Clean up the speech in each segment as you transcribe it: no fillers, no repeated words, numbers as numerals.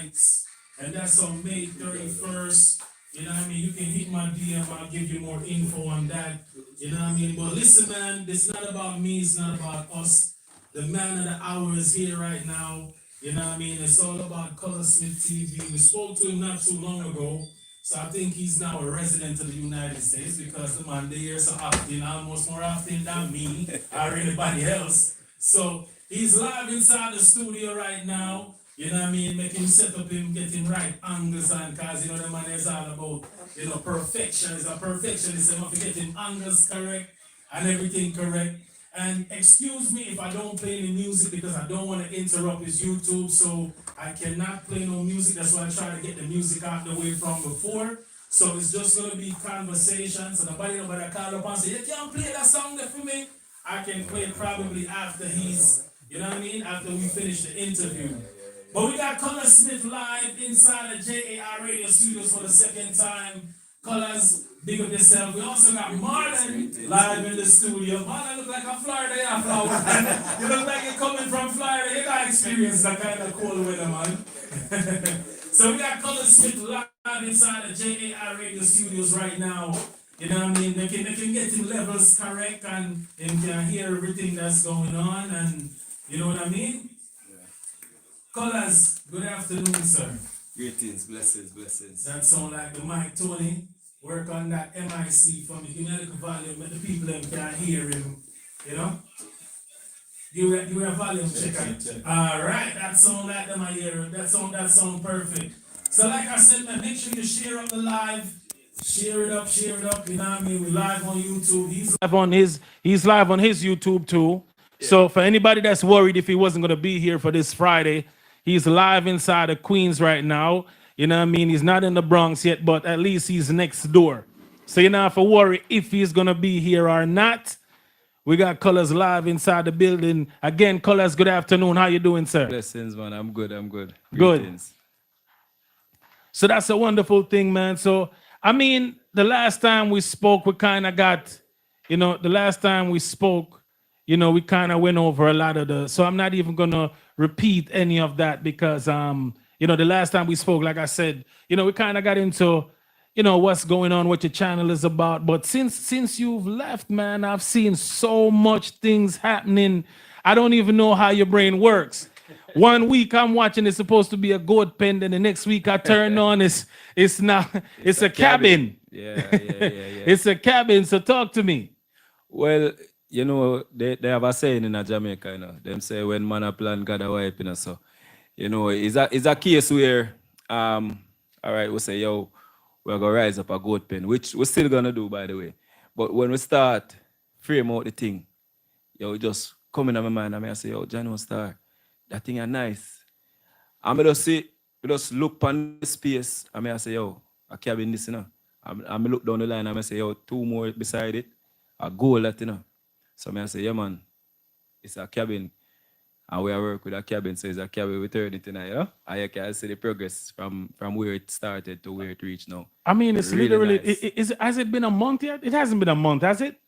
nights, and that's on May 31st. You know what I mean? You can hit my DM, I'll give you more info on that. You know what I mean? But listen, man, it's not about me, it's not about us. The man of the hour is here right now. You know what I mean? It's all about Colaz Smith TV. We spoke to him not too long ago. So I think he's now a resident of the United States because the man there so often, almost more often than me or anybody else. So he's live inside the studio right now. You know what I mean? Make him set up him, get him right angles on, cause the man is all about, perfection. He's a perfectionist. So have to get him angles correct and everything correct. And excuse me if I don't play any music because I don't want to interrupt his YouTube, so I cannot play no music. That's why I try to get the music out the way from before. So it's just gonna be conversations. So nobody call up and say, you can't play that song there for me. I can play it probably after he's, you know what I mean? After we finish the interview. But we got Colaz Smith live inside the JAR Radio Studios for the second time. Colaz, big up yourself. We also got Marlon live in the studio. Marlon look like a Florida after. You look like you're coming from Florida. You got experience that kind of cold weather, man. So we got Colaz Smith live inside the JAR Radio Studios right now. You know what I mean? They can get him levels correct and can hear everything that's going on, and you know what I mean? Colaz, good afternoon, sir. Greetings, blessings. That sound like the mic, Tony. Work on that MIC for me. Give me a little volume, let the people them can hear him. You know? Give me a volume checker. Alright, that sound like them I hear him. That sound perfect. So like I said, man, make sure you share up the live. Share it up, you know what I mean? We're live on YouTube. He's live on his YouTube too. Yeah. So for anybody that's worried if he wasn't gonna be here for this Friday, he's live inside of Queens right now. You know what I mean? He's not in the Bronx yet, but at least he's next door. So you don't have to worry if he's going to be here or not. We got Colaz live inside the building. Again, Colaz, good afternoon. How you doing, sir? Blessings, man. I'm good. Good. So that's a wonderful thing, man. So, I mean, the last time we spoke, we kind of got, we kind of went over a lot of so I'm not even going to repeat any of that because, the last time we spoke, like I said, we kind of got into, what's going on, what your channel is about. But since you've left, man, I've seen so much things happening. I don't even know how your brain works. One week I'm watching it's supposed to be a goat pen, and the next week I turn on it's a cabin. Yeah. It's a cabin. So talk to me. Well, they have a saying in Jamaica, them say when man a plan, God a wipe, so. It's a case where, all right, we say, yo, we're going to rise up a goat pen, which we're still going to do, by the way. But when we start frame out the thing, yo, just come in my mind, and I say, yo, John Star, that thing is nice. And I just look on the space, and I say, yo, a cabin this, I look down the line, and I say, yo, two more beside it, a goal that, So I say, yeah, man, it's a cabin. And we work with a cabin, so it's a cabin we turn it tonight, And you can see the progress from where it started to where it reached now. I mean, it's really literally, nice. Has it been a month yet? It hasn't been a month, has it?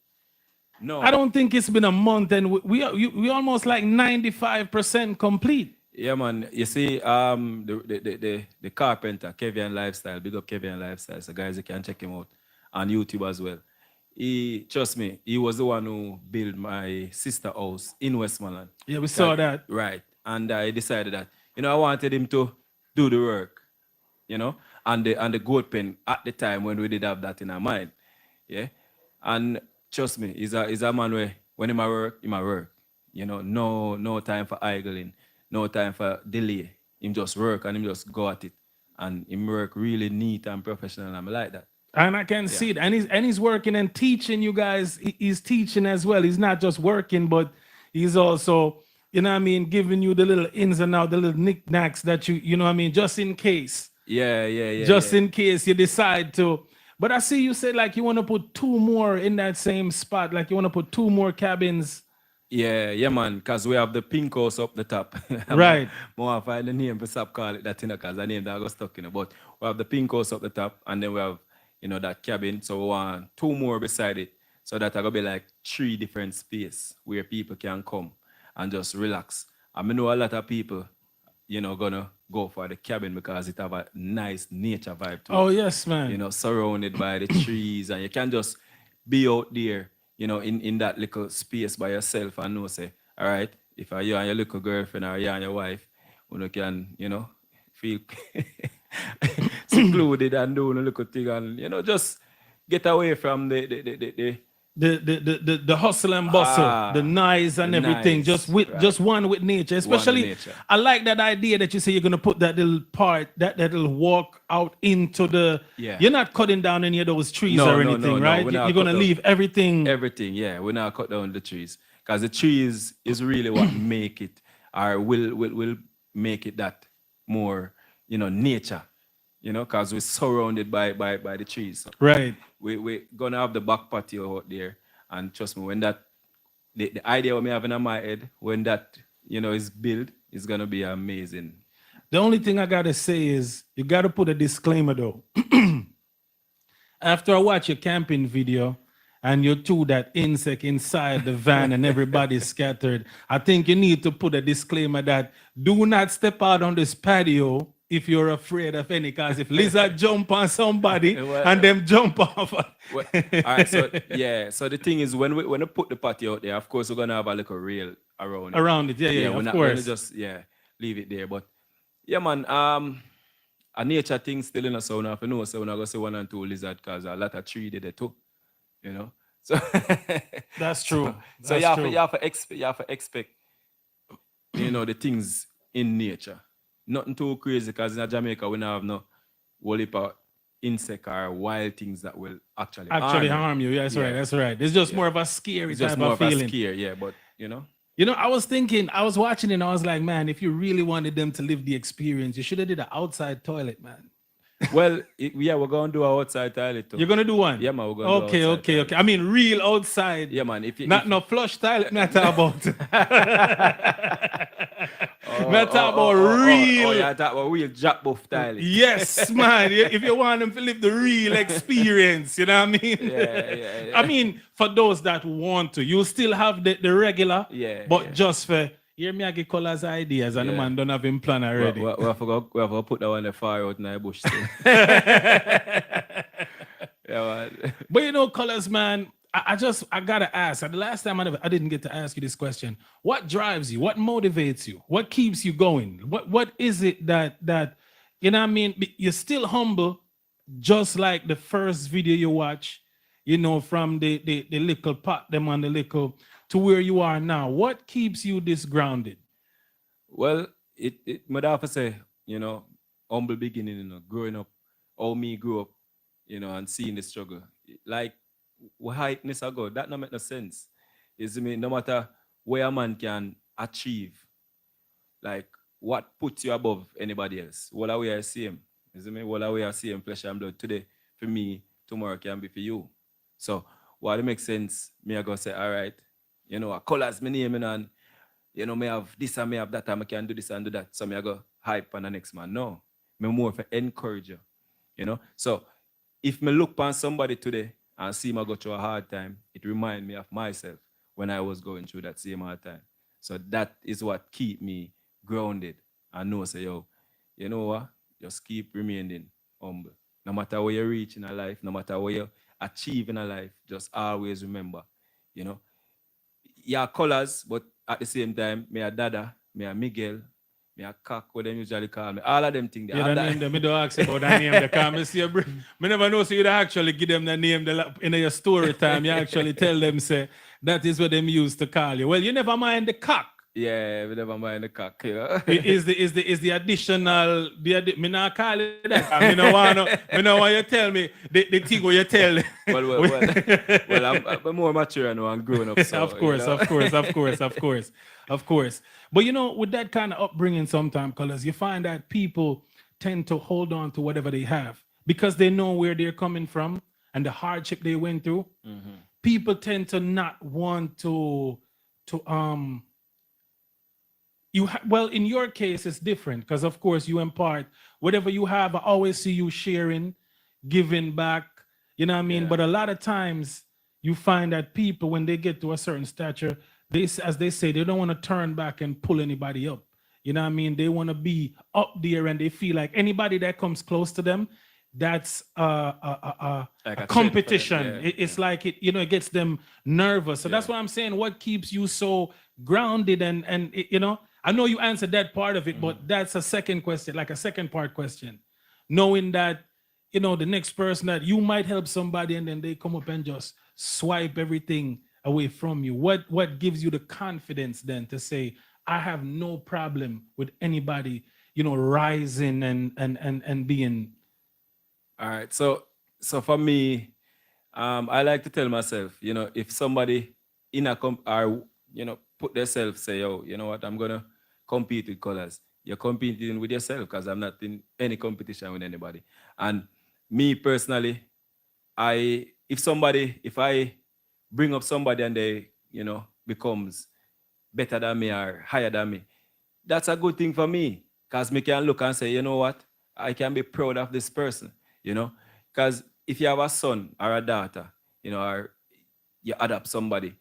No. I don't think it's been a month, and we almost like 95% complete. Yeah, man. You see, the carpenter, Kevin Lifestyle, big up Kevin Lifestyle, so guys, you can check him out on YouTube as well. Trust me, he was the one who built my sister house in Westmoreland. Yeah, we saw that. Right. And I decided that, I wanted him to do the work, and the goat pen at the time when we did have that in our mind. Yeah. And trust me, he's a man where when he might work. No time for idling, no time for delay. Him just work and him just go at it. And him work really neat and professional, and I like that. And I can see it. And he's working and teaching you guys. He's teaching as well. He's not just working, but he's also, giving you the little ins and outs, the little knickknacks that just in case. Yeah. Just in case you decide to. But I see you said like you want to put two more in that same spot. Like you want to put two more cabins. Yeah, man. Because we have the pink house up the top. Right. More find the name for stop call it that because the name that I got stuck in. But we have the pink house up the top, and then we have that cabin. So we want two more beside it. So that are gonna be like 3 different spaces where people can come and just relax. I know a lot of people gonna go for the cabin because it have a nice nature vibe to Oh it. yes, man. Surrounded by the trees, and you can just be out there, in that little space by yourself and know, say, all right, if you and your little girlfriend or you and your wife, you can, feel secluded and do a little thing and, just get away from The hustle and bustle, the noise and the everything, noise, just with right. just one with nature. Especially, nature. I like that idea that you say you're gonna put that little part, that little walk out into the. Yeah. You're not cutting down any of those trees No, or no, anything, no, no. right? We're not You're gonna cut down leave everything. everything. Yeah, we're not cut down the trees because the trees is really what make it, or will make it that more, nature. Because we're surrounded by the trees. So Right. we're gonna have the back patio out there, and trust me, when that the idea what me having in my head, when that is built, is gonna be amazing. The only thing I gotta say is you gotta put a disclaimer though. After I watch your camping video and you threw that insect inside the van and everybody's scattered, I think you need to put a disclaimer that do not step out on this patio if you're afraid of any, because if lizard jump on somebody and them jump off. Well, all right, so yeah, so the thing is when we put the patio out there, of course we're gonna have a little rail around it. Around it, yeah, we're of not gonna course. just leave it there. But yeah, man, a nature thing still in us, so now if you know, so we're not gonna say 1 and 2 lizard because a lot of tree there too, So That's true. So That's you true. have to expect, the things in nature. Nothing too crazy because in Jamaica we don't have no whole heap of insect or wild things that will actually harm you. Yeah, that's right. That's right. It's just more of a scary It's type just more of of feeling. a scare, yeah. But I was thinking, I was watching it and I was like, man, if you really wanted them to live the experience, you should have did an outside toilet, man. well, we're gonna do our outside toilet too. You're gonna do one? Yeah, man, we're gonna do outside Okay. toilet. I mean, real outside. Yeah, man. If you No flush toilet, not about. Not about real. Oh, yeah, that was real jack buff toilet. Yes, man. If you want them to live the real experience, you know what I mean? Yeah. I mean, for those that want to, you still have the regular, but just for, hear me, I get Colaz ideas, and the man don't have him plan already. We have to put that one in the fire out in the bush still. Yeah, man. But Colaz, man, I gotta ask. And the last time I didn't get to ask you this question. What drives you? What motivates you? What keeps you going? What is it that you know what I mean? You're still humble, just like the first video you watch, from the little pot them on the little to where you are now. What keeps you this grounded? Well, it might have to say, humble beginning, growing up, how me grew up, and seeing the struggle. Like heightness ago, that don't make no sense. No matter where a man can achieve, like what puts you above anybody else. What are we are same? What are we are same flesh and blood today for me, tomorrow can be for you. So what it makes sense, me I go say, all right, a Colaz my name and may have this and may have that and I can do this and do that. So me I go hype on the next man. No. Me more for encourage you. So if me look upon somebody today and see me go through a hard time, it reminds me of myself when I was going through that same hard time. So that is what keep me grounded and know say, yo, you know what? Just keep remaining humble. No matter where you reach in a life, no matter where you achieve in a life, just always remember, yeah, Colaz, but at the same time, me a Dada, me a Miguel, me a Cock, what them usually call me. All of them things. Yeah, the name, me don't ask about that name. They call me see a me never know, so you actually give them the name in your story time. You actually tell them, say, that is what them used to call you. Well, you never mind the Cock. Yeah, we never mind the Cock. Is the additional, me not call it that. I know why you tell me the thing where you tell. Well, I'm more mature now and grown up. So, of course. But with that kind of upbringing sometimes, Colaz, you find that people tend to hold on to whatever they have because they know where they're coming from and the hardship they went through. Mm-hmm. People tend to not want to well, in your case, it's different because, of course, you impart whatever you have. I always see you sharing, giving back, you know what I mean? Yeah. But a lot of times you find that people, when they get to a certain stature, as they say, they don't want to turn back and pull anybody up. You know what I mean? They want to be up there, and they feel like anybody that comes close to them, that's Like a a threat for them, competition. yeah, It's like it gets them nervous. So that's Yeah. why I'm saying, what keeps you so grounded and I know you answered that part of it, but that's a second question, like a second part question, knowing that the next person that you might help somebody and then they come up and just swipe everything away from you. What gives you the confidence then to say, I have no problem with anybody, rising and being. All right. So for me, I like to tell myself, if somebody in a or put themselves, say, yo, you know what, I'm gonna compete with Colaz. You're competing with yourself because I'm not in any competition with anybody. And me personally, if I bring up somebody and they, becomes better than me or higher than me, that's a good thing for me. Because me can look and say, you know what? I can be proud of this person, Because if you have a son or a daughter, or you adopt somebody,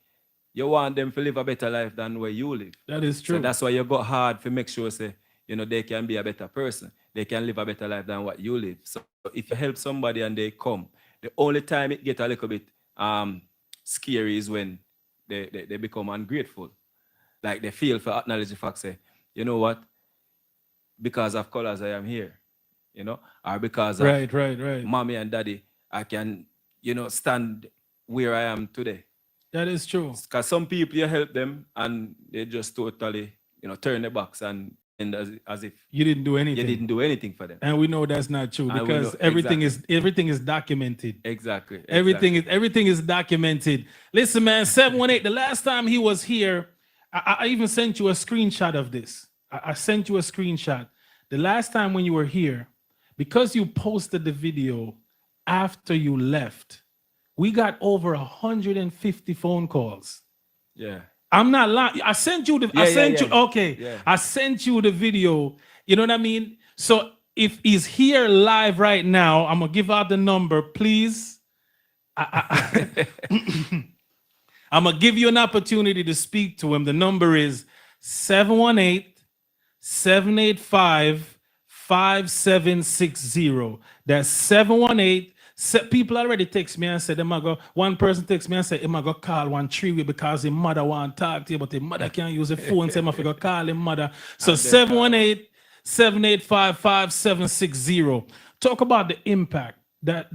you want them to live a better life than where you live. That is true. So that's why you go hard to make sure, say, they can be a better person. They can live a better life than what you live. So if you help somebody and they come, the only time it gets a little bit scary is when they become ungrateful. Like they feel for acknowledge the fact, say, you know what? Because of Colaz, I am here, or because of right. mommy and daddy, I can, stand where I am today. That is true. Because some people, you help them and they just totally, turn their backs and as if You didn't do anything. you didn't do anything for them. And we know that's not true And we because know- everything is documented. Exactly. Everything is documented. Listen, man, 718. The last time he was here, I even sent you a screenshot of this. I sent you a screenshot. The last time when you were here, because you posted the video after you left, we got over 150 phone calls. Yeah. I'm not lying. I sent you the. Okay. Yeah. I sent you the video. You know what I mean? So if he's here live right now, I'm gonna give out the number, please. I'm gonna give you an opportunity to speak to him. The number is 718-785-5760. That's 718. People already text me and said, one person text me and said, I'm going to call 1 because his mother want to talk to you, but his mother can't use the phone, so I'm going to call his mother. So 718-785-5760. Talk about the impact that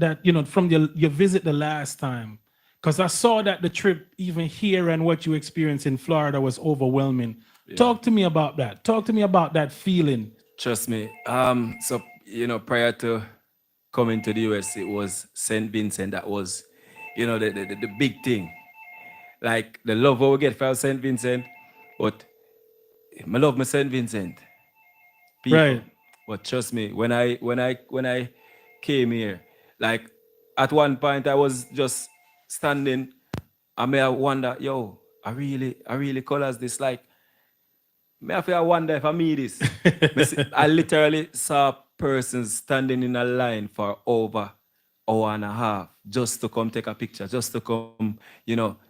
from your visit the last time. Because I saw that the trip, even here and what you experienced in Florida, was overwhelming. Yeah. Talk to me about that. Talk to me about that feeling. Trust me. So, prior to coming to the US, it was St. Vincent that was, the big thing. Like the love we get from St. Vincent, but I love my St. Vincent people. Right. But trust me, when I came here, like at one point I was just standing, I may wonder, I really Colaz this, like, I wonder if I meet this. I literally saw persons standing in a line for over an hour and a half just to come take a picture, just to come,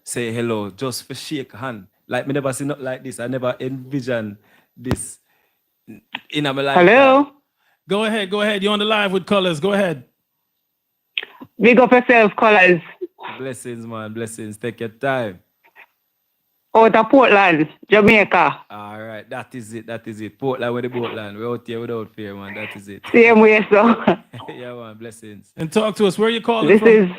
say hello, just for shake hand. Like, me never seen nothing like this. I never envisioned this in my life. Hello? Go ahead. You're on the live with Colaz. Go ahead. Big up yourself, Colaz. Blessings, man. Blessings. Take your time. Out of Portland, Jamaica. All right. That is it. Portland with the boatland. We're out here without fear, man. That is it. Same way, so. Yeah, man. Blessings. And talk to us. Where are you calling from?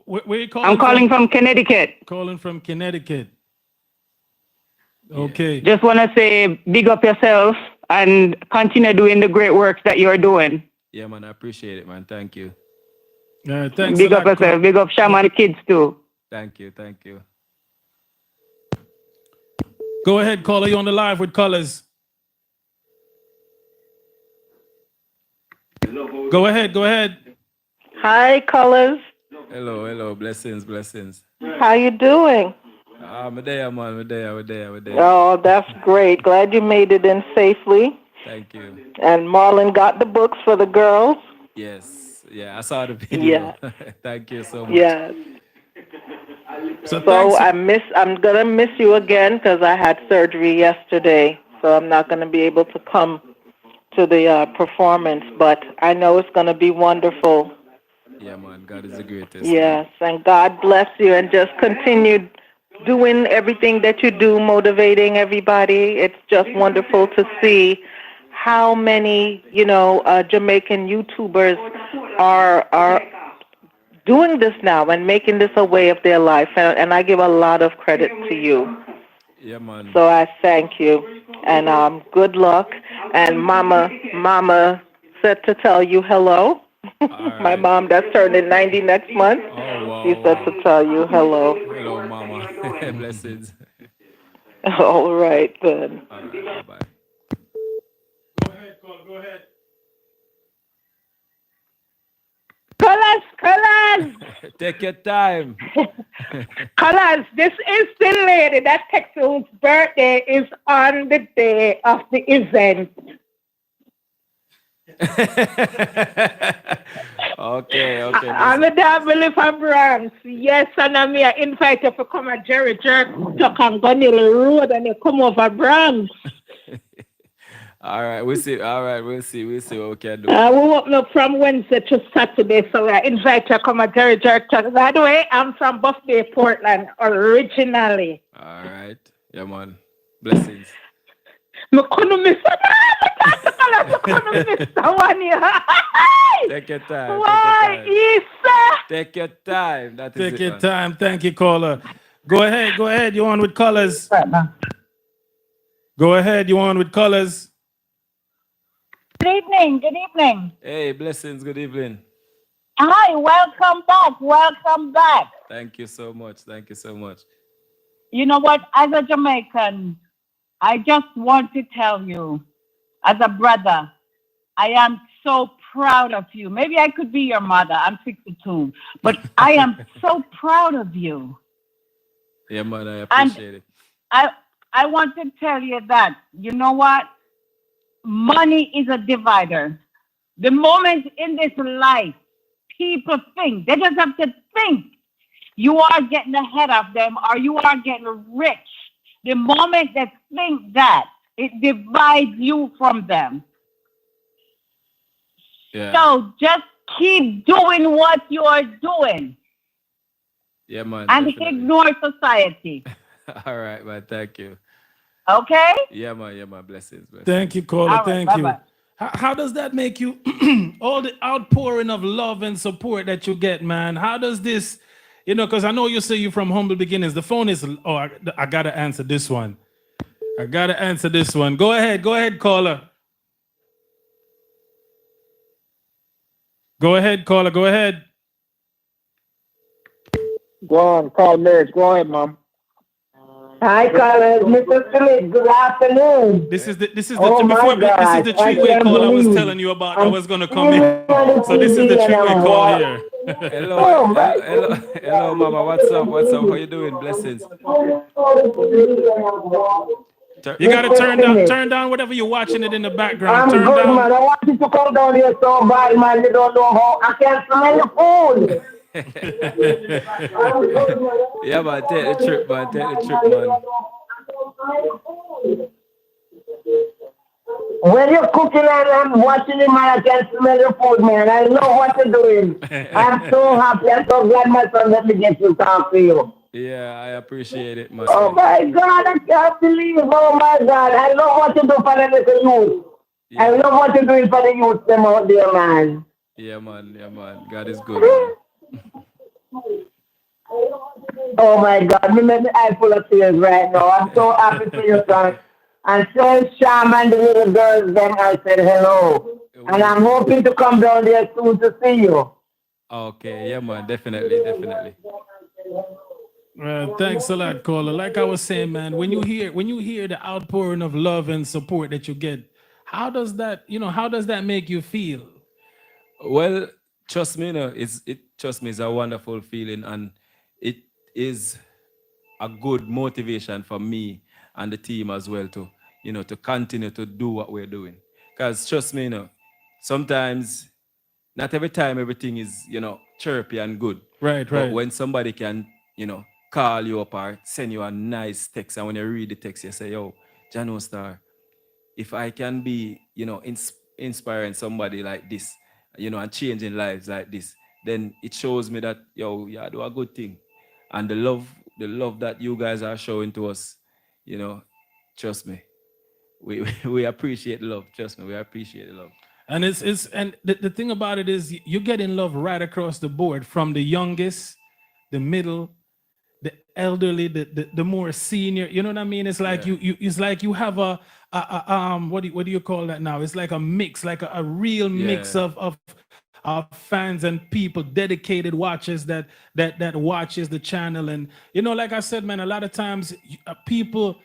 Where are you calling I'm calling from Connecticut. Calling from Connecticut. Okay. Yeah. Just want to say big up yourself and continue doing the great work that you're doing. Yeah, man. I appreciate it, man. Thank you. Thanks. Big up yourself. Big up Shaman kids, too. Thank you. Go ahead, caller. You on the live with Colaz. Go ahead. Hi, Colaz. Hello. Blessings. How you doing? I'm there, man. We're there. Oh, that's great. Glad you made it in safely. Thank you. And Marlon got the books for the girls. Yes. Yeah, I saw the video. Yeah. Thank you so much. Yes. So I'm gonna miss you again because I had surgery yesterday. So so I'm not going to be able to come to the performance, but I know it's going to be wonderful. Yeah, man. God is the greatest, man. Yes, and God bless you, and just continue doing everything that you do, motivating everybody. It's just wonderful to see how many, Jamaican YouTubers are doing this now and making this a way of their life, and I give a lot of credit to you. Yeah, man. So I thank you, and good luck. And Mama said to tell you hello. My right. mom that's turning 90 next month. Oh, wow. She said to tell you hello. Hello, Mama. Blessings. All right, then. All right. Bye-bye. Go ahead, Cole. Go ahead. Colaz, Take your time. Colaz, this is the lady that texts whose birthday is on the day of the event. Okay. I'm a double from Bronx. Yes, and I'm here invited to come at Jerry Jerk to Congonil Road and you come over Bronx. All right, we'll see. We'll see what we can do. We open up from Wednesday to Saturday, so I invite you to come at Jerry Jerk. By the way, I'm from Buff Bay, Portland, originally. All right. Yeah, man. Blessings. I couldn't miss Take your time. Why, Issa? Take your time. That is Take it, your man. time. Thank you, caller. Go ahead. You on with Colaz? Go ahead. You on with Colaz? Good evening. Hey, blessings. Good evening. Hi, welcome back. Thank you so much. You know what, as a Jamaican, I just want to tell you, as a brother, I am so proud of you. Maybe I could be your mother. I'm 62. But I am so proud of you. Yeah, man. I appreciate it. I want to tell you that, you know what? Money is a divider. The moment in this life, people think, they just have to think you are getting ahead of them or you are getting rich. The moment they think that, it divides you from them. Yeah. So just keep doing what you are doing. Yeah, man. And definitely. ignore society. All right, man. Thank you. Okay? Yeah, man. Blessings. Thank you, caller. All right, Thank you. bye-bye. How does that make you? All the outpouring of love and support that you get, man. How does this, because I know you say you're from humble beginnings. The phone is, I got to answer this one. Go ahead, caller. Go ahead. Go on, call Marriage. Go ahead, Mom. Hi, Colaz. Mr. Phillips, good afternoon. This is the Oh my before this is God, the I three-way can't call I was believe telling you about. I I'm was gonna come in. So this is the three-way call here. Hello, Mama. What's up? How you doing? Blessings. You gotta turn down whatever you're watching it in the background. I'm Turn good, down. man. I want you to come down here so bad, man. You don't know how I can smell your food. Yeah, man. Take the trip, man. When you're cooking and I'm watching it, man, I can smell your food, man. I know what you're doing. I'm so happy. I'm so glad my son let me get to talk to you. Yeah, I appreciate it, man. Oh my God, I can't believe. Oh my God, I love what you do for the little youth. Yeah. I love what you're doing for the youth them out there, man. Yeah, man. God is good, man. Oh my God, me make me eye full of tears right now. I'm so happy for your son. And so Sham and the little girls, then I said hello. And I'm hoping to come down there soon to see you. Okay, yeah, man. Definitely. Thanks a lot, caller. Like I was saying, man, when you hear the outpouring of love and support that you get, how does that make you feel? Well, trust me, it's a wonderful feeling, and it is a good motivation for me and the team as well to continue to do what we're doing. Because trust me, sometimes, not every time everything is, chirpy and good. Right. But when somebody can, call you up or send you a nice text, and when you read the text, you say, yo, Jano Star, if I can be, inspiring somebody like this, and changing lives like this, then it shows me that, yeah, I do a good thing. And the love that you guys are showing to us, trust me, we we appreciate the love. Trust me, we appreciate the love. And the thing about it is you're getting love right across the board, from the youngest, the middle, the elderly, the more senior. You know what I mean? It's like Yeah. you it's like you have what do you call that now? It's like a mix, like a real mix Yeah. of fans and people, dedicated watchers that watches the channel. And like I said, man, a lot of times people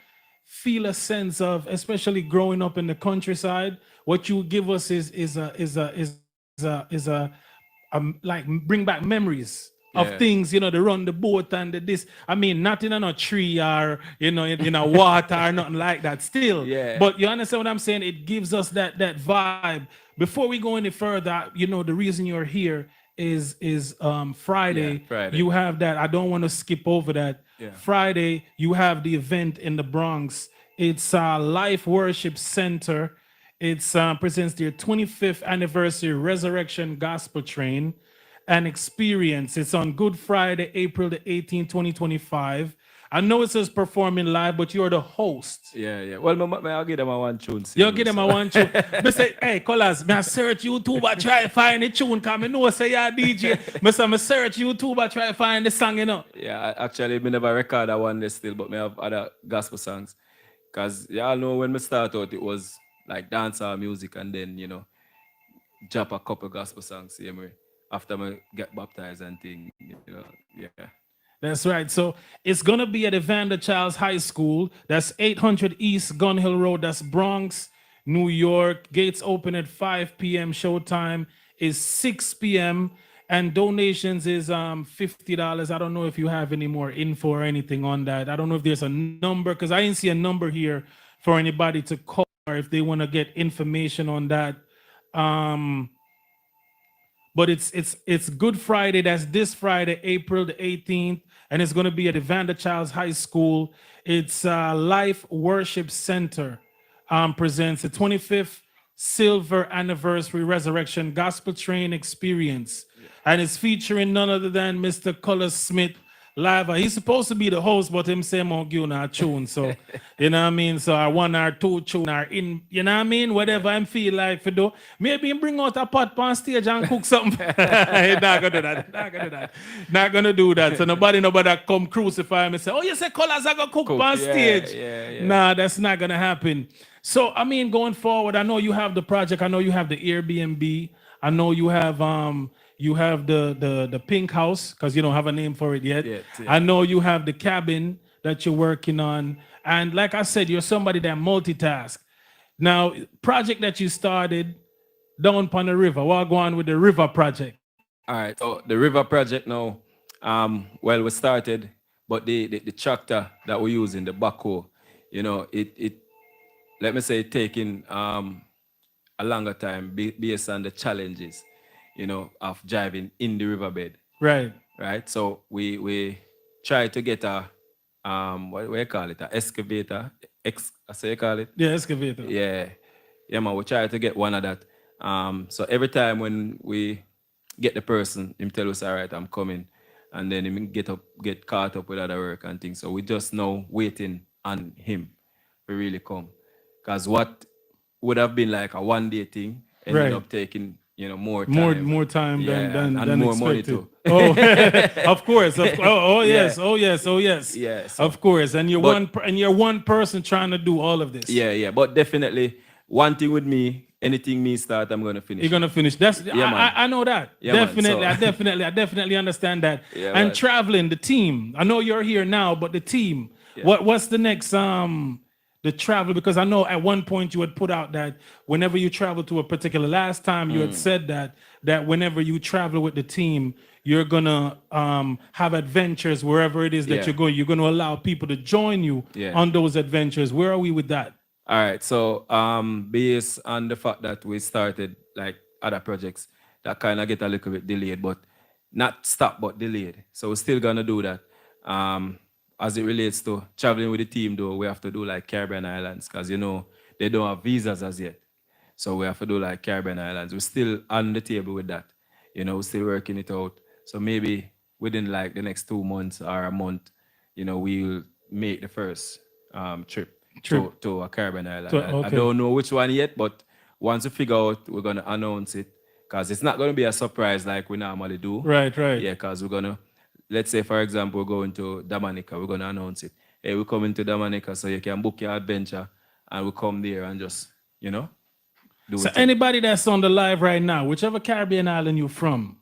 feel a sense of, especially growing up in the countryside, what you give us is like bring back memories of Yeah. things, they run the boat and this. I mean, not in a tree or in a water or nothing like that. Still, Yeah. but you understand what I'm saying? It gives us that vibe. Before we go any further, the reason you're here is Friday. Yeah, Friday. You have that. I don't want to skip over that. Yeah. Friday, you have the event in the Bronx. It's Life Worship Center. It's presents their 25th anniversary Resurrection Gospel Train and Experience. It's on Good Friday, April the 18th, 2025. I know it says performing live, but you're the host. Yeah. Well, I'll give them a one tune. You give them a one tune. Me say, hey, Colaz, me search YouTube, I try to find the tune, because I know say you're a DJ. Me search YouTube, I try to find the song, Yeah, actually, me never record that one there still, but me have other gospel songs. Because y'all know when me start out, it was like dancehall music, and then, drop a couple gospel songs, same way. After me get baptized and thing, yeah. That's right. So it's going to be at Evander Childs High School. That's 800 East Gun Hill Road. That's Bronx, New York. Gates open at 5 p.m. Showtime is 6 p.m. And donations is $50. I don't know if you have any more info or anything on that. I don't know if there's a number, because I didn't see a number here for anybody to call, or if they want to get information on that. But it's Good Friday. That's this Friday, April the 18th, and it's going to be at Evander Childs High School. It's Life Worship Center presents the 25th Silver Anniversary Resurrection Gospel Train Experience, and it's featuring none other than Mr. Colaz Smith live. He's supposed to be the host, but him say I'm gonna give a tune. So you know what I mean. So I one or two tune are in. You know what I mean. Whatever I feel like for do. Maybe him bring out a pot on stage and cook something. He's not gonna do that. Not gonna do that. So nobody come crucify him and say, "Oh, you say Colaz I gonna cook on stage." Yeah. Nah, that's not gonna happen. So I mean, going forward, I know you have the project. I know you have the Airbnb. I know you have the pink house, because you don't have a name for it yet. Yeah. I know you have the cabin that you're working on. And like I said, you're somebody that multitask. Now, project that you started down upon the river. What go on with the river project? All right. So the river project now, we started, but the tractor that we're using, the backhoe, it let me say taking a longer time based on the challenges, of driving in the riverbed. Right. Right. So we try to get a what do you call it? An excavator. I say you call it? Yeah, excavator. Yeah. Yeah, man. We try to get one of that. So every time when we get the person, him tell us, all right, I'm coming. And then him get caught up with other work and things. So we just now waiting on him to really come. Because what would have been like a one-day thing ended up taking, more time. More time than more expected. money too. Oh, of course. Yes. Yeah, so- Of course. And you're one person trying to do all of this. Yeah. But definitely, one thing with me, anything me start, I'm gonna finish. You're gonna finish. That's man. I know that. Yeah, man. Definitely. So- I definitely understand that. Yeah, and man. traveling, the team. I know you're here now, but the team. Yeah. What's the next the travel? Because I know at one point you had put out that whenever you travel to a particular, last time you had said that whenever you travel with the team, you're gonna have adventures wherever it is that Yeah. you're going. You're gonna allow people to join you Yeah. on those adventures. Where are we with that? All right. So based on the fact that we started like other projects that kind of get a little bit delayed, but not stopped but delayed. So we're still gonna do that. As it relates to traveling with the team, though, we have to do like Caribbean Islands, because them they don't have visas as yet. So we have to do like Caribbean Islands. We're still on the table with that. You know, we're still working it out. So maybe within like the next 2 months or a month, you know, we'll make the first trip to a Caribbean island. I don't know which one yet, but once we figure out, we're going to announce it because it's not going to be a surprise like we normally do. Right. Yeah, because we're going to, let's say, for example, we're going to Dominica. We're going to announce it. Hey, we're coming to Dominica, so you can book your adventure and we come there and just, you know, do So it. anybody that's on the live right now, whichever Caribbean island you're from,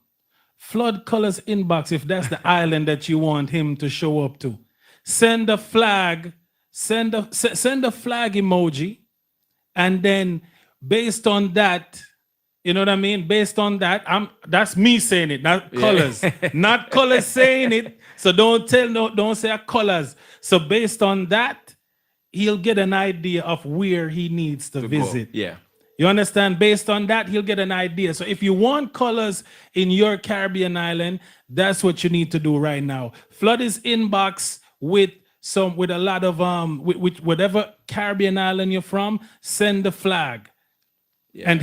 flood Colaz inbox if that's the island that you want him to show up to. Send a flag, send a flag emoji, and then based on that, you know what I mean? Based on that, that's me saying it, not Colaz. Not Colaz saying it. So don't say a Colaz. So based on that, he'll get an idea of where he needs to visit. Go. Yeah. You understand? Based on that, he'll get an idea. So if you want colors in your Caribbean island, that's what you need to do right now. Flood his inbox with a lot of with whatever Caribbean island you're from, send the flag. Yeah. And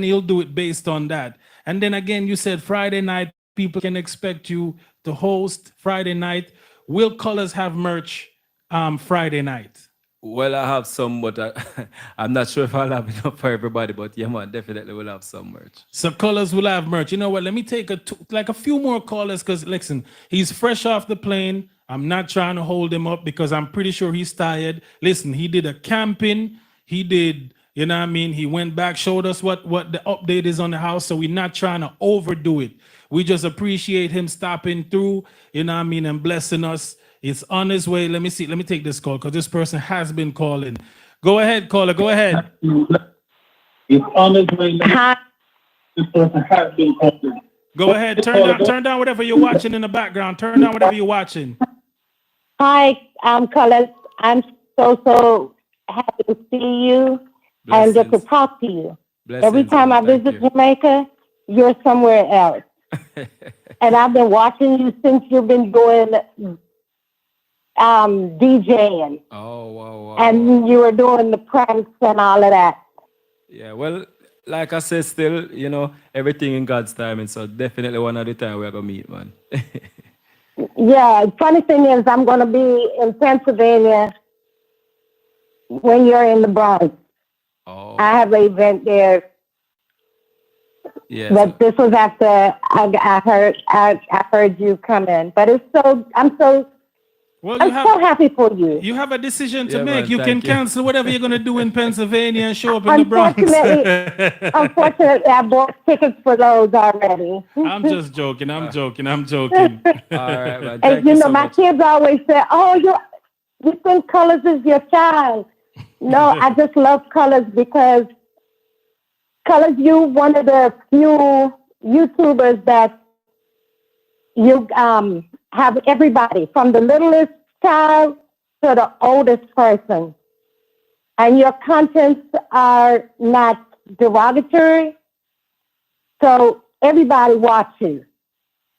he'll do it based on that. And then again, you said Friday night, people can expect you to host Friday night. Will Colaz have merch Friday night? Well, I have some, but I'm not sure if I'll have enough for everybody. But yeah, man, definitely will have some merch. So Colaz will have merch. You know what? Let me take a few more callers because listen, he's fresh off the plane. I'm not trying to hold him up because I'm pretty sure he's tired. Listen, he did a camping. He did, you know what I mean? He went back, showed us what the update is on the house. So we're not trying to overdo it. We just appreciate him stopping through, you know what I mean, and blessing us. It's on his way. Let me see. Let me take this call because this person has been calling. Go ahead, caller. Go ahead. It's on his way. Hi. This person has been calling. Go ahead. Turn down whatever you're watching in the background. Turn down whatever you're watching. Hi, Colaz. I'm so happy to see you and just to talk to you. Every time I visit Jamaica, you're somewhere else. And I've been watching you since you've been doing DJing. Oh, wow. And you were doing the pranks and all of that. Yeah, well, like I said, still, you know, everything in God's timing. So definitely one of the time we're going to meet, man. Yeah, funny thing is I'm going to be in Pennsylvania when you're in the Bronx. Oh. I have an event there. Yeah. But this was after I heard you come in. But I'm so happy for you. You have a decision to Yeah, make. man, You can thank you. cancel whatever you're going to do in Pennsylvania and show up in the Bronx. Unfortunately, I bought tickets for those already. I'm just joking. I'm joking. I'm joking. All right, man. And Thank you so my much. kids always say, "Oh, you think Colaz is your child?" No, I just love Colaz because Colaz, you one of the few YouTubers that you have everybody from the littlest child to the oldest person, and your contents are not derogatory, so everybody watches.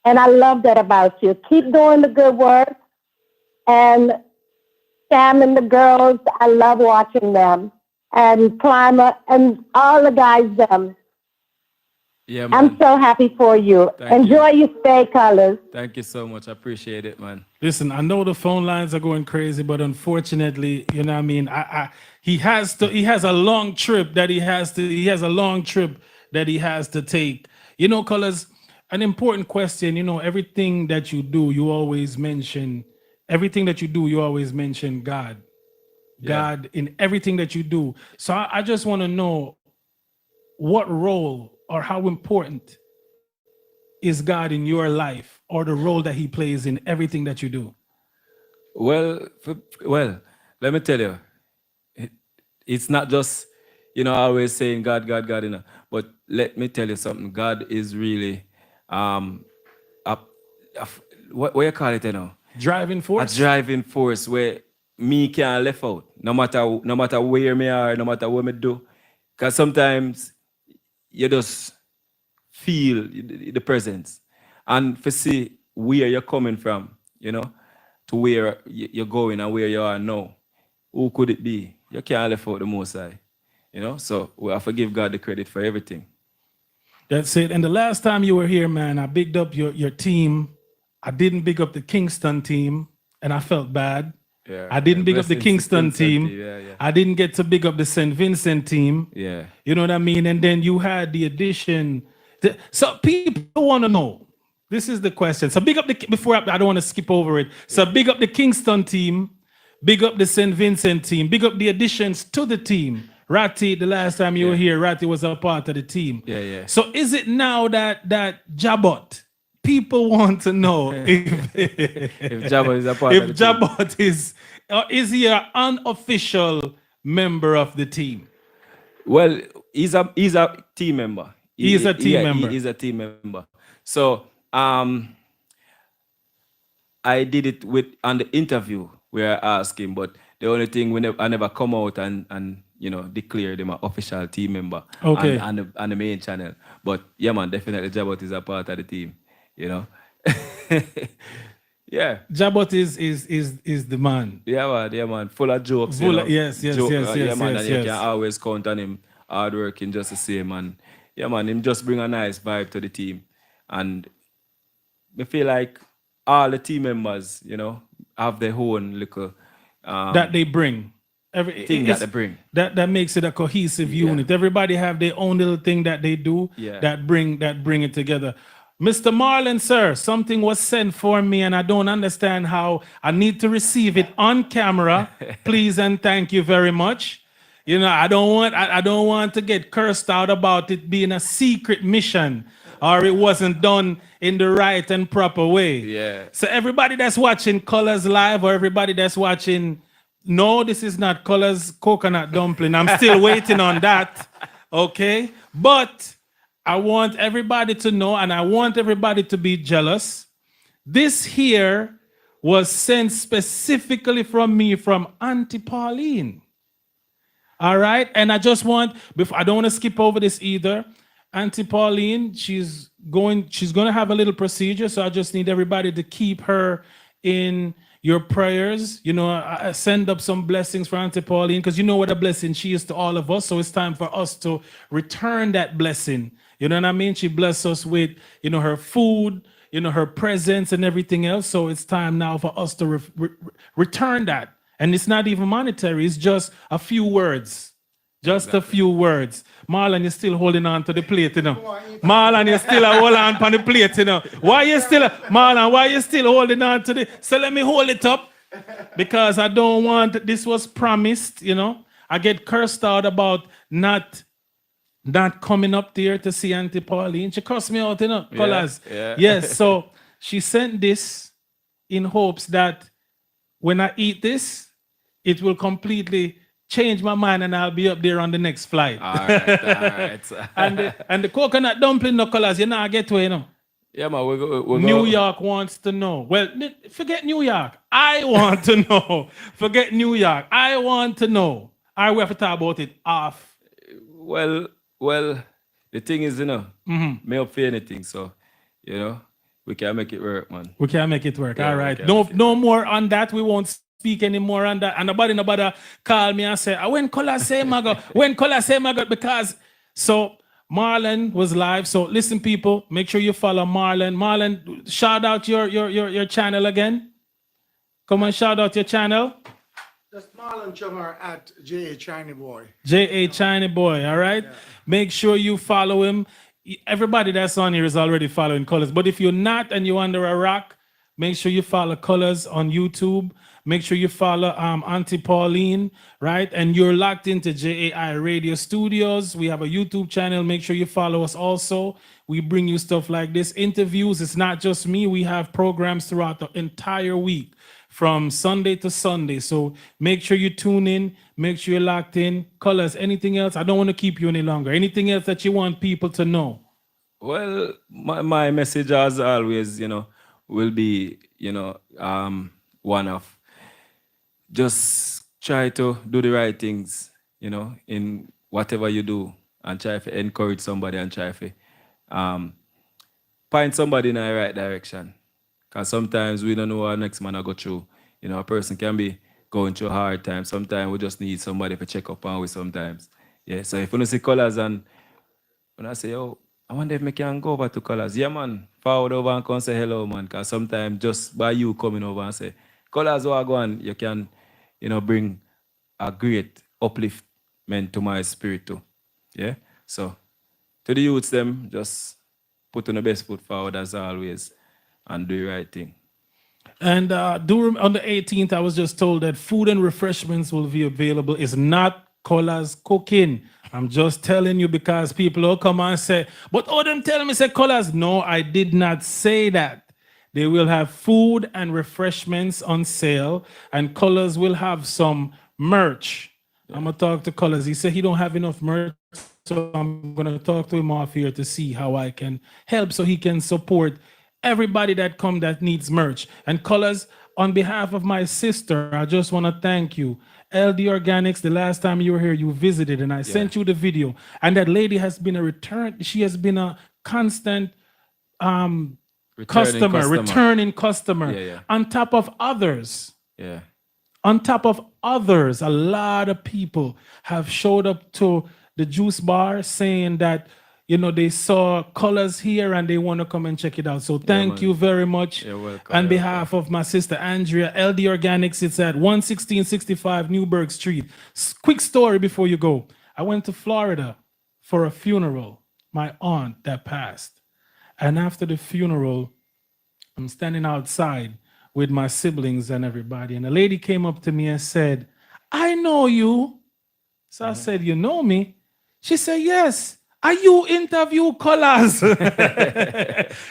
And I love that about you. Keep doing the good work. And Sam and the girls, I love watching them. And Climber and all the guys, Yeah, man. I'm so happy for you. Enjoy your stay, Colaz. Thank you so much. I appreciate it, man. Listen, I know the phone lines are going crazy, but unfortunately, you know what I mean? He has a long trip that he has to take. You know, Colaz, an important question, you know, everything that you do, you always mention God. Yeah. God in everything that you do. So I just want to know what role or how important is God in your life or the role that he plays in everything that you do? Well, let me tell you, it's not just, you know, always saying God, God, God, you know, but let me tell you something. God is really, what you call it, you know? Driving force? A driving force where me can't left out, no matter where me are, no matter what me do. Because sometimes you just feel the presence. And for see where you're coming from, you know, to where you're going and where you are now. Who could it be? You can't left out the Most High. You know, so we have to give God the credit for everything. That's it. And the last time you were here, man, I bigged up your team. I didn't big up the Kingston team, and I felt bad. Yeah. I didn't big up the Blessings to Kingston team. Yeah, yeah. I didn't get to big up the St. Vincent team. Yeah. You know what I mean? And then you had the addition. So people want to know. This is the question. So big up I don't want to skip over it. So big up the Kingston team. Big up the St. Vincent team. Big up the additions to the team. Ratty, the last time you were here, Ratty was a part of the team. Yeah, yeah. So is it now that Jabot, people want to know if Jabot is a part of the Jabot is he an unofficial member of the team? Well, he's a team member. He's a team member. He's a team member. So I did it on the interview where I asked him, but the only thing I never come out and you know declare them an official team member on the main channel. But yeah, man, definitely Jabot is a part of the team. You know. Yeah. Jabot is the man. Yeah, man. Full of jokes. Yes. Yeah, man, and you can always count on him hardworking just the same. And yeah, man, him just bring a nice vibe to the team. And I feel like all the team members, you know, have their own little that they bring. Thing that they bring. That makes it a cohesive unit. Everybody have their own little thing that they do that bring it together. Mr. Marlon, sir, something was sent for me and I don't understand how. I need to receive it on camera. Please and thank you very much. You know, I don't want to get cursed out about it being a secret mission or it wasn't done in the right and proper way. Yeah. So everybody that's watching Colaz Live or everybody that's watching, no, this is not Colaz Coconut Dumpling. I'm still waiting on that. Okay? But I want everybody to know, and I want everybody to be jealous. This here was sent specifically from me, from Auntie Pauline. All right? And I just want, I don't want to skip over this either. Auntie Pauline, she's going to have a little procedure, so I just need everybody to keep her in your prayers. You know, I send up some blessings for Auntie Pauline, because you know what a blessing she is to all of us, so it's time for us to return that blessing. You know what I mean? She blessed us with, you know, her food, you know, her presence and everything else. So it's time now for us to return that. And it's not even monetary. It's just a few words. Just a few words. Marlon, you're still holding on to the plate, you know. Marlon, you're still holding on to the plate, you know. Marlon, why you still holding on to the... So let me hold it up. Because I don't want... This was promised, you know. I get cursed out about not coming up there to see Auntie Pauline. She cursed me out, you know, Colaz. Yeah. Yes, so she sent this in hopes that when I eat this, it will completely change my mind and I'll be up there on the next flight. All right. and the coconut dumpling, no, Colaz, you know, I get to, you know. Yeah, man, we'll New York wants to know. Well, forget New York. I want to know. Forget New York. I want to know. I will have to talk about it off. Well, the thing is, you know, may up for anything, so, you know, we can make it work, man. We can make it work. Yeah, all right. No more on that. We won't speak anymore on that. And nobody call me and say, when Colaz say mago, because so Marlon was live. So listen, people, make sure you follow Marlon. Marlon, shout out your channel again. Come on, shout out your channel. Just Marlon Chummer at J.A. Chiny Boy. J.A. Chiny Boy, all right? Yeah. Make sure you follow him. Everybody that's on here is already following Colaz. But if you're not and you're under a rock, make sure you follow Colaz on YouTube. Make sure you follow Auntie Pauline, right? And you're locked into JAI Radio Studios. We have a YouTube channel. Make sure you follow us also. We bring you stuff like this, interviews. It's not just me. We have programs throughout the entire week, from Sunday to Sunday. So make sure you tune in. Make sure you're locked in. Colaz, anything else? I don't want to keep you any longer. Anything else that you want people to know? Well, my message, as always, you know, will be, you know, one of just try to do the right things, you know, in whatever you do, and try to encourage somebody and try to find somebody in the right direction. Because sometimes we don't know what our next man will go through. You know, a person can be going through a hard time. Sometimes we just need somebody to check up on with sometimes. Yeah, so if you see Colaz and when I say, oh, I wonder if I can go over to Colaz. Yeah, man, forward over and come say hello, man. Because sometimes just by you coming over and say, Colaz, what go on, you can, bring a great upliftment to my spirit too. Yeah, so to the youths, them just put on the best foot forward as always and do the right thing. And on the 18th, I was just told that food and refreshments will be available. It's not Colaz cooking. I'm just telling you because people will come and say, but all them telling me say Colaz. No, I did not say that. They will have food and refreshments on sale, and Colaz will have some merch. I'm gonna talk to Colaz. He said he don't have enough merch, so I'm gonna talk to him off here to see how I can help so he can support everybody that come that needs merch. And Colaz, on behalf of my sister, I just want to thank you. LD Organics, the last time you were here, you visited and I sent you the video. And that lady has been she has been a constant returning customer. Yeah. On top of others. Yeah. On top of others, a lot of people have showed up to the juice bar saying that, they saw Colaz here and they want to come and check it out. So thank you very much. You're welcome. On behalf of my sister Andrea, LD Organics, it's at 11665 Newburgh Street. Quick story before you go. I went to Florida for a funeral, my aunt that passed. And after the funeral, I'm standing outside with my siblings and everybody. And a lady came up to me and said, I know you. So I said, you know me? She said, yes. Are you interview Colaz?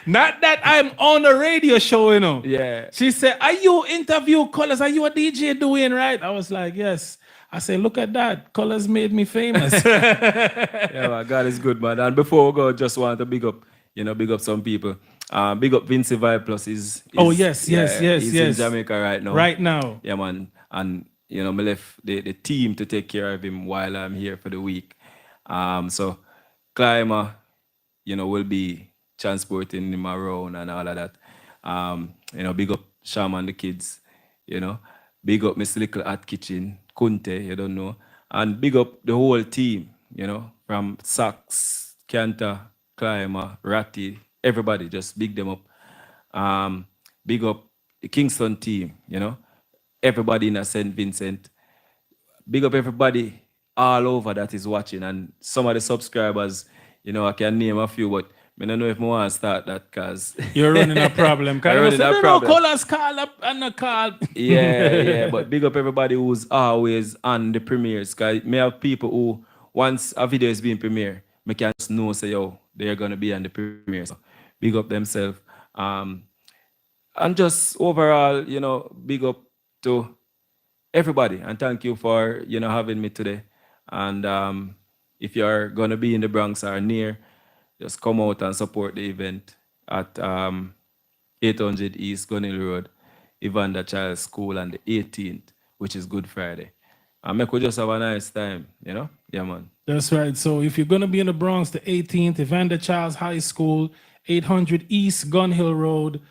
Not that I'm on a radio show, Yeah. She said, are you interview Colaz? Are you a DJ doing right? I was like, yes. I said, look at that. Colaz made me famous. Yeah, man, God is good, man. And before we go, just want to big up some people. Big up Vinci Vibe Plus is yes. He's in Jamaica right now. Right now. Yeah, man. And me left the team to take care of him while I'm here for the week. So Climber, will be transporting him around and all of that. Big up Sham and the kids, Big up Miss Little at Kitchen, Kunte, you don't know. And big up the whole team, from Sax, Cantor, Climber, Ratty, everybody, just big them up. Big up the Kingston team, Everybody in St. Vincent. Big up everybody all over that is watching, and some of the subscribers, I can name a few, but I don't know if I want to start that because you're running a problem. Colaz call up and a call. Yeah. But big up everybody who's always on the premieres. Because may have people who once a video is being premiered, I can just know say they're gonna be on the premiere. So big up themselves. And just overall, big up to everybody, and thank you for having me today. And if you're going to be in the Bronx or near, just come out and support the event at 800 East Gun Hill Road, Evander Child School on the 18th, which is Good Friday. And we could just have a nice time, Yeah, man. That's right. So if you're going to be in the Bronx, the 18th, Evander Childs High School, 800 East Gun Hill Road,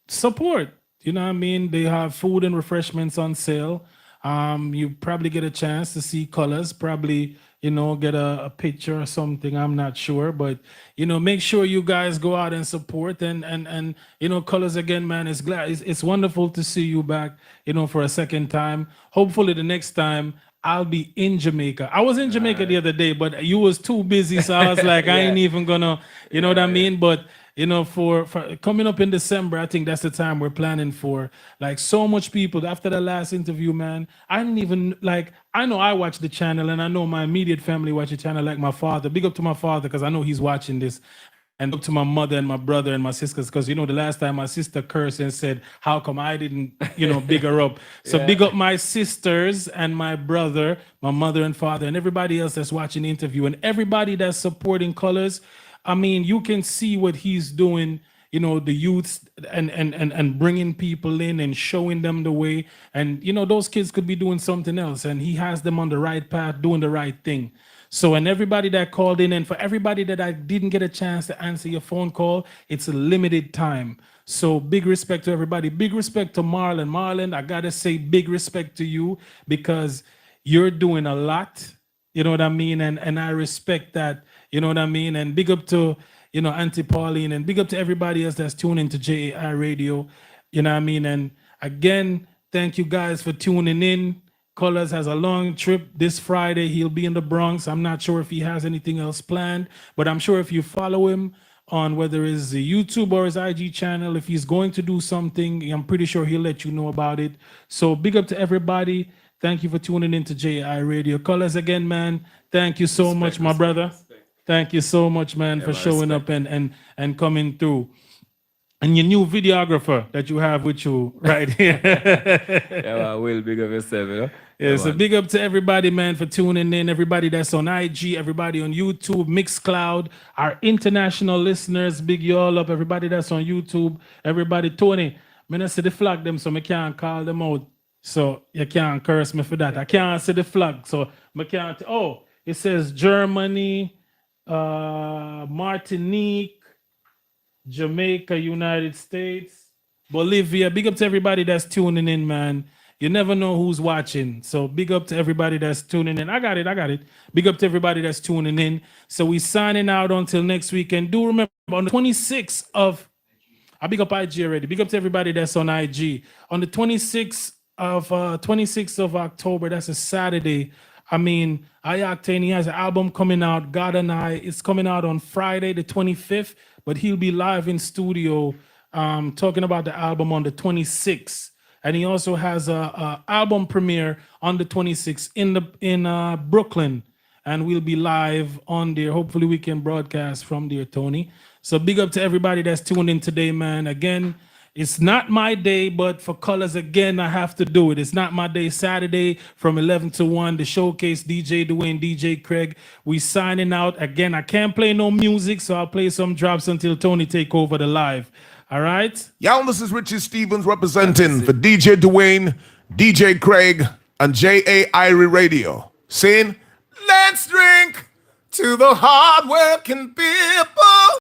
support. You know what I mean? They have food and refreshments on sale. You probably get a chance to see Colaz, probably, get a picture or something. I'm not sure, but, make sure you guys go out and support and Colaz again, man, it's wonderful to see you back, for a second time. Hopefully the next time I'll be in Jamaica. I was in Jamaica the other day, but you was too busy. So I was like, I ain't even gonna, what I mean? But for coming up in December, I think that's the time we're planning for. Like so much people after the last interview, man. I didn't even I know I watch the channel and I know my immediate family watch the channel, like my father. Big up to my father because I know he's watching this. And up to my mother and my brother and my sisters because, the last time my sister cursed and said, how come I didn't, big her up? So big up my sisters and my brother, my mother and father, and everybody else that's watching the interview and everybody that's supporting Colaz. I mean, you can see what he's doing, the youths and bringing people in and showing them the way. And, those kids could be doing something else. And he has them on the right path, doing the right thing. So, and everybody that called in, and for everybody that I didn't get a chance to answer your phone call, it's a limited time. So big respect to everybody. Big respect to Marlon. Marlon, I got to say big respect to you because You're doing a lot. You know what I mean? And I respect that. You know what I mean? And big up to, you know, Auntie Pauline, and big up to everybody else that's tuning into JAI Radio. You know what I mean? And again, thank you guys for tuning in. Colaz has a long trip this Friday. He'll be in the Bronx. I'm not sure if he has anything else planned, but I'm sure if you follow him on whether it's YouTube or his IG channel, if he's going to do something, I'm pretty sure he'll let you know about it. So big up to everybody. Thank you for tuning into JI Radio. Colaz again, man. Thank you so much, my brother. Thank you so much, man, for showing up and coming through. And your new videographer that you have with you right here. Yeah, well, Will, big up yourself, you know? Yeah, so big up to everybody, man, for tuning in. Everybody that's on IG, everybody on YouTube, Mixcloud, our international listeners, big you all up. Everybody that's on YouTube, everybody, Tony, I not see the flag them, so I can't call them out. So you can't curse me for that. I can't see the flag, so I can't. Oh, it says Germany, Martinique, Jamaica, United States, Bolivia. Big up to everybody that's tuning in, man. You never know who's watching. So big up to everybody that's tuning in. I got it. Big up to everybody that's tuning in. So we signing out until next week. And do remember on the 26th of, I big up IG already. Big up to everybody that's on IG. On the 26th of October, that's a Saturday. I mean, I-Octane, he has an album coming out, God and I. It's coming out on Friday, the 25th, but he'll be live in studio talking about the album on the 26th. And he also has a album premiere on the 26th in Brooklyn. And we'll be live on there. Hopefully we can broadcast from there, Tony. So big up to everybody that's tuned in today, man. Again, it's not my day, but for Colaz, again, I have to do it. It's not my day. Saturday from 11 to 1, the showcase, DJ Dwayne, DJ Craig. We signing out. Again, I can't play no music, so I'll play some drops until Tony take over the live. All right? Y'all, this is Richie Stevens representing for DJ Dwayne, DJ Craig, and JAI Radio. Saying, let's drink to the hard-working people.